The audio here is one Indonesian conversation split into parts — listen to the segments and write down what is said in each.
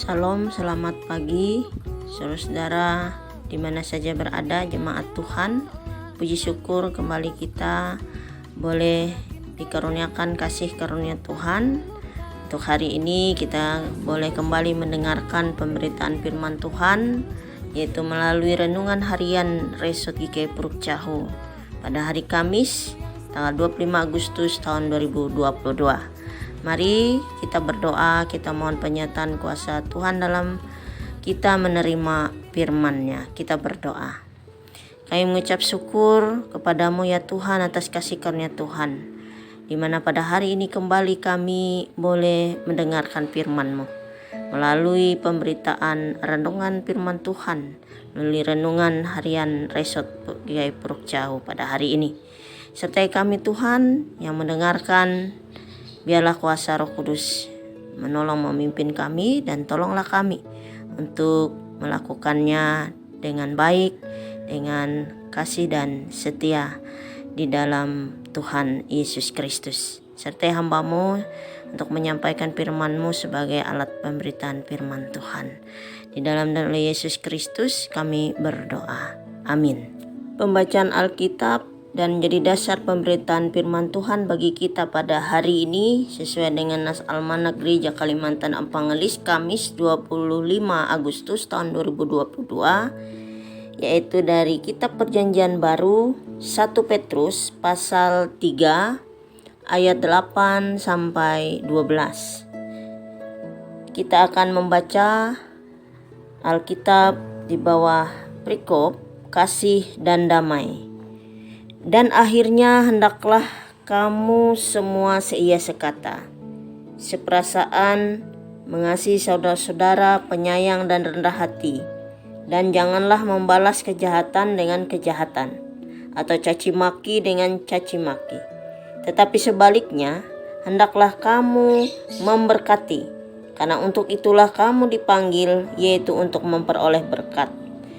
Salam, selamat pagi saudara-saudara di mana saja berada jemaat Tuhan. Puji syukur kembali kita boleh dikaruniakan kasih karunia Tuhan. Untuk hari ini kita boleh kembali mendengarkan pemberitaan firman Tuhan, yaitu melalui renungan harian Resort GKI Puruk Cahu pada hari Kamis tanggal 25 Agustus tahun 2022. Mari kita berdoa, kita mohon penyertaan kuasa Tuhan dalam kita menerima firman-Nya. Kita berdoa. Kami mengucap syukur kepadamu ya Tuhan atas kasih karunia Tuhan, di mana pada hari ini kembali kami boleh mendengarkan firman-Mu melalui pemberitaan renungan firman Tuhan, melalui renungan harian Resort GKI Puruk Cahu pada hari ini. Sertai kami Tuhan yang mendengarkan. Biarlah kuasa Roh Kudus menolong memimpin kami dan tolonglah kami untuk melakukannya dengan baik, dengan kasih dan setia di dalam Tuhan Yesus Kristus. Sertai hamba-Mu untuk menyampaikan firman-Mu sebagai alat pemberitaan firman Tuhan. Di dalam nama Yesus Kristus kami berdoa. Amin. Pembacaan Alkitab dan menjadi dasar pemberitaan firman Tuhan bagi kita pada hari ini sesuai dengan Nas Almanak Gereja Kalimantan Ampangelis Kamis 25 Agustus tahun 2022, yaitu dari Kitab Perjanjian Baru 1 Petrus pasal 3 ayat 8 sampai 12. Kita akan membaca Alkitab di bawah perikop kasih dan damai. Dan akhirnya hendaklah kamu semua seia sekata, seperasaan, mengasihi saudara-saudara, penyayang dan rendah hati, dan janganlah membalas kejahatan dengan kejahatan, atau caci maki dengan caci maki. Tetapi sebaliknya, hendaklah kamu memberkati, karena untuk itulah kamu dipanggil, yaitu untuk memperoleh berkat.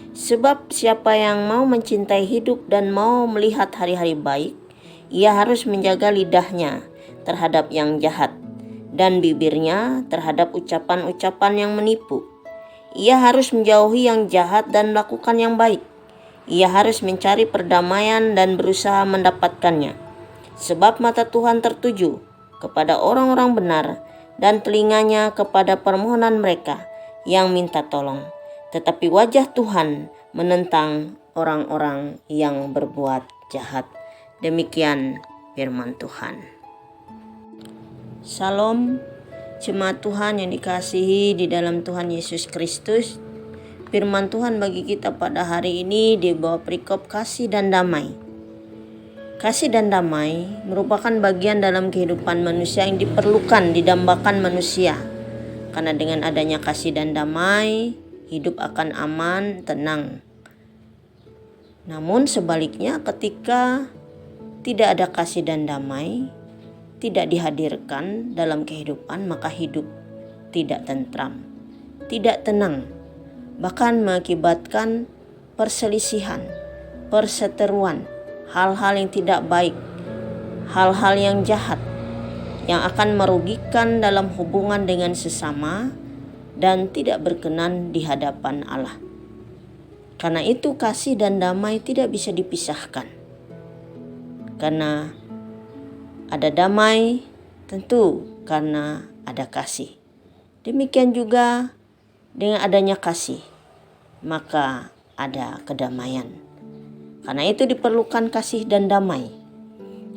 Sebab siapa yang mau mencintai hidup dan mau melihat hari-hari baik, ia harus menjaga lidahnya terhadap yang jahat dan bibirnya terhadap ucapan-ucapan yang menipu. Ia harus menjauhi yang jahat dan melakukan yang baik. Ia harus mencari perdamaian dan berusaha mendapatkannya. Sebab mata Tuhan tertuju kepada orang-orang benar dan telinganya kepada permohonan mereka yang minta tolong. Tetapi wajah Tuhan menentang orang-orang yang berbuat jahat. Demikian firman Tuhan. Salam jemaat Tuhan yang dikasihi di dalam Tuhan Yesus Kristus. Firman Tuhan bagi kita pada hari ini di bawah perikop kasih dan damai. Kasih dan damai merupakan bagian dalam kehidupan manusia yang diperlukan, didambakan manusia. Karena dengan adanya kasih dan damai, hidup akan aman, tenang. Namun sebaliknya ketika tidak ada kasih dan damai, tidak dihadirkan dalam kehidupan, maka hidup tidak tentram, tidak tenang, bahkan mengakibatkan perselisihan, perseteruan, hal-hal yang tidak baik, hal-hal yang jahat, yang akan merugikan dalam hubungan dengan sesama, dan tidak berkenan di hadapan Allah. Karena itu kasih dan damai tidak bisa dipisahkan. Karena ada damai, tentu karena ada kasih. Demikian juga dengan adanya kasih, maka ada kedamaian. Karena itu diperlukan kasih dan damai.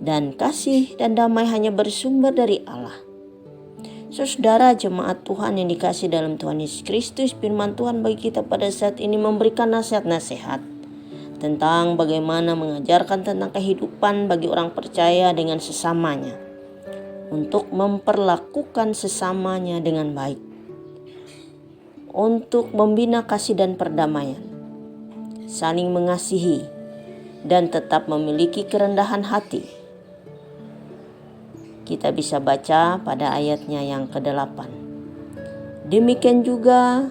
Dan kasih dan damai hanya bersumber dari Allah. Saudara jemaat Tuhan yang dikasih dalam Tuhan Yesus Kristus, firman Tuhan bagi kita pada saat ini memberikan nasihat-nasihat tentang bagaimana mengajarkan tentang kehidupan bagi orang percaya dengan sesamanya, untuk memperlakukan sesamanya dengan baik, untuk membina kasih dan perdamaian, saling mengasihi, dan tetap memiliki kerendahan hati. Kita bisa baca pada ayatnya yang ke-8. Demikian juga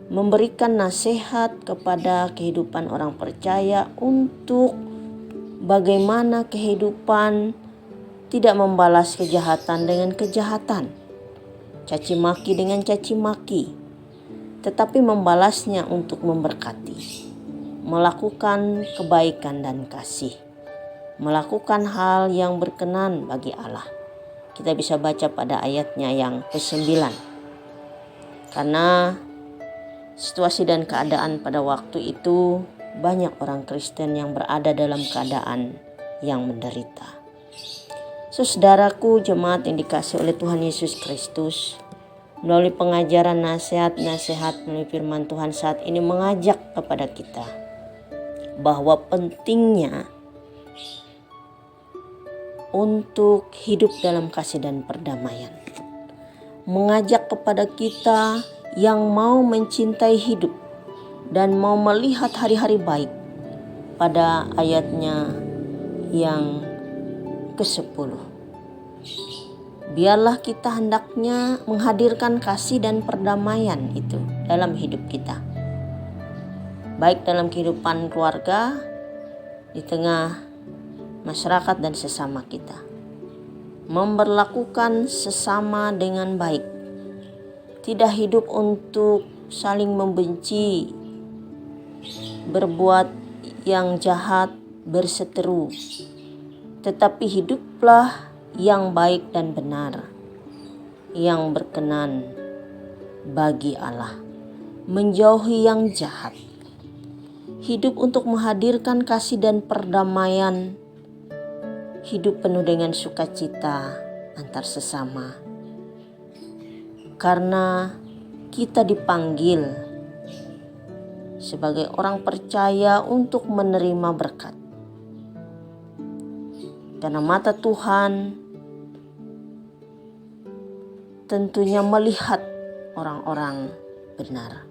memberikan nasihat kepada kehidupan orang percaya untuk bagaimana kehidupan tidak membalas kejahatan dengan kejahatan, caci maki dengan caci maki, tetapi membalasnya untuk memberkati, melakukan kebaikan dan kasih, melakukan hal yang berkenan bagi Allah. Kita bisa baca pada ayatnya yang ke-9. Karena situasi dan keadaan pada waktu itu, banyak orang Kristen yang berada dalam keadaan yang menderita. Saudaraku, jemaat yang dikasihi oleh Tuhan Yesus Kristus, melalui pengajaran nasihat-nasihat melalui firman Tuhan saat ini mengajak kepada kita bahwa pentingnya untuk hidup dalam kasih dan perdamaian. Mengajak kepada kita yang mau mencintai hidup dan mau melihat hari-hari baik pada ayatnya yang ke-10. Biarlah kita hendaknya menghadirkan kasih dan perdamaian itu dalam hidup kita. Baik dalam kehidupan keluarga, di tengah masyarakat dan sesama kita. Memperlakukan sesama dengan baik. Tidak hidup untuk saling membenci, berbuat yang jahat, berseteru. Tetapi hiduplah yang baik dan benar, yang berkenan bagi Allah, menjauhi yang jahat. Hidup untuk menghadirkan kasih dan perdamaian, hidup penuh dengan sukacita antar sesama. Karena kita dipanggil sebagai orang percaya untuk menerima berkat. Karena mata Tuhan tentunya melihat orang-orang benar.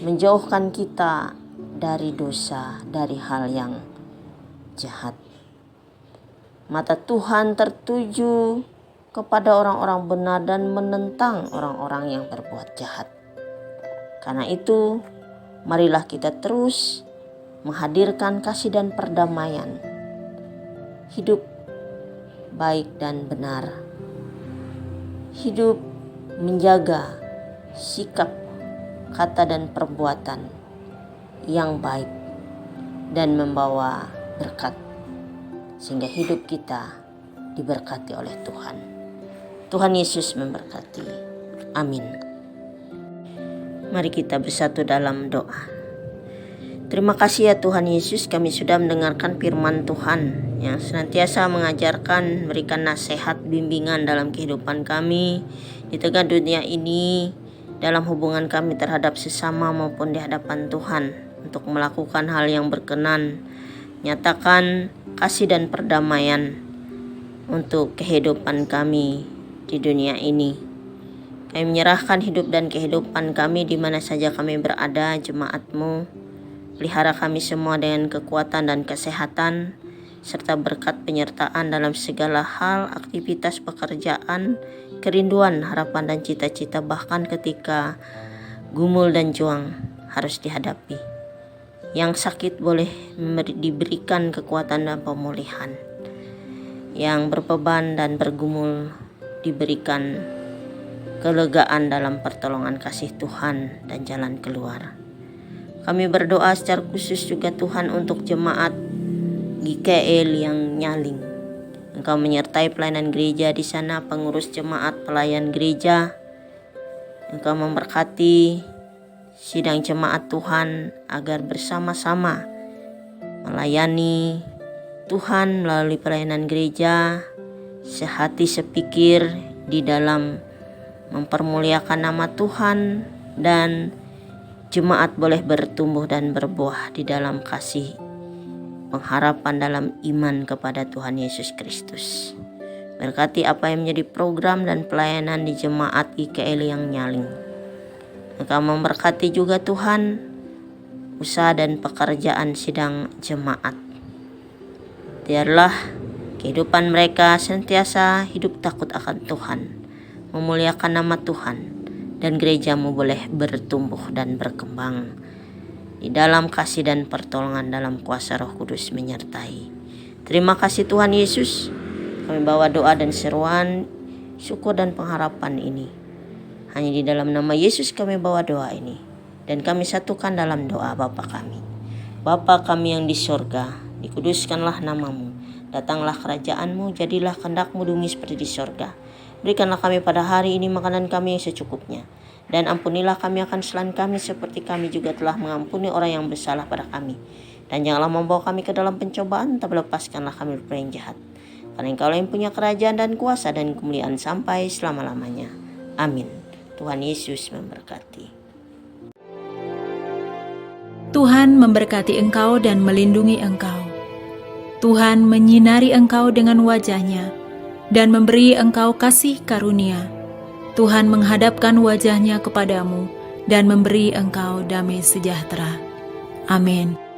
Menjauhkan kita dari dosa, dari hal yang jahat. Mata Tuhan tertuju kepada orang-orang benar dan menentang orang-orang yang berbuat jahat. Karena itu, marilah kita terus menghadirkan kasih dan perdamaian. Hidup baik dan benar. Hidup menjaga sikap, kata dan perbuatan yang baik dan membawa berkat. Sehingga hidup kita diberkati oleh Tuhan. Tuhan Yesus memberkati. Amin. Mari kita bersatu dalam doa. Terima kasih ya Tuhan Yesus, kami sudah mendengarkan firman Tuhan yang senantiasa mengajarkan, memberikan nasihat, bimbingan dalam kehidupan kami di tengah dunia ini, dalam hubungan kami terhadap sesama maupun di hadapan Tuhan, untuk melakukan hal yang berkenan, nyatakan kasih dan perdamaian untuk kehidupan kami di dunia ini. Kami menyerahkan hidup dan kehidupan kami di mana saja kami berada, jemaat-Mu. Pelihara kami semua dengan kekuatan dan kesehatan, serta berkat penyertaan dalam segala hal, aktivitas pekerjaan, kerinduan, harapan dan cita-cita, bahkan ketika gumul dan juang harus dihadapi. Yang sakit boleh diberikan kekuatan dan pemulihan. Yang berbeban dan bergumul diberikan kelegaan dalam pertolongan kasih Tuhan dan jalan keluar. Kami berdoa secara khusus juga Tuhan untuk jemaat GKL yang Nyaling. Engkau menyertai pelayanan gereja di sana, pengurus jemaat, pelayan gereja. Engkau memberkati sidang jemaat Tuhan agar bersama-sama melayani Tuhan melalui pelayanan gereja, sehati sepikir di dalam mempermuliakan nama Tuhan, dan jemaat boleh bertumbuh dan berbuah di dalam kasih, pengharapan dalam iman kepada Tuhan Yesus Kristus. Berkati apa yang menjadi program dan pelayanan di jemaat IKL yang Nyaling. Engkau memberkati juga Tuhan usaha dan pekerjaan sidang jemaat. Biarlah kehidupan mereka sentiasa hidup takut akan Tuhan, memuliakan nama Tuhan, dan gereja-Mu boleh bertumbuh dan berkembang di dalam kasih dan pertolongan dalam kuasa Roh Kudus menyertai. Terima kasih Tuhan Yesus. Kami bawa doa dan seruan, syukur dan pengharapan ini Hanya di dalam nama Yesus kami bawa doa ini. Dan kami satukan dalam doa Bapa kami. Bapa kami yang di sorga, dikuduskanlah namamu. Datanglah kerajaanmu, jadilah kehendak-mu bumi seperti di sorga. Berikanlah kami pada hari ini makanan kami yang secukupnya. Dan ampunilah kami akan kesalahan kami seperti kami juga telah mengampuni orang yang bersalah pada kami. Dan janganlah membawa kami ke dalam pencobaan, tapi lepaskanlah kami dari yang jahat. Karena Engkau yang punya kerajaan dan kuasa dan kemuliaan sampai selama-lamanya. Amin. Tuhan Yesus memberkati. Tuhan memberkati engkau dan melindungi engkau. Tuhan menyinari engkau dengan wajah-Nya dan memberi engkau kasih karunia. Tuhan menghadapkan wajah-Nya kepadamu dan memberi engkau damai sejahtera. Amin.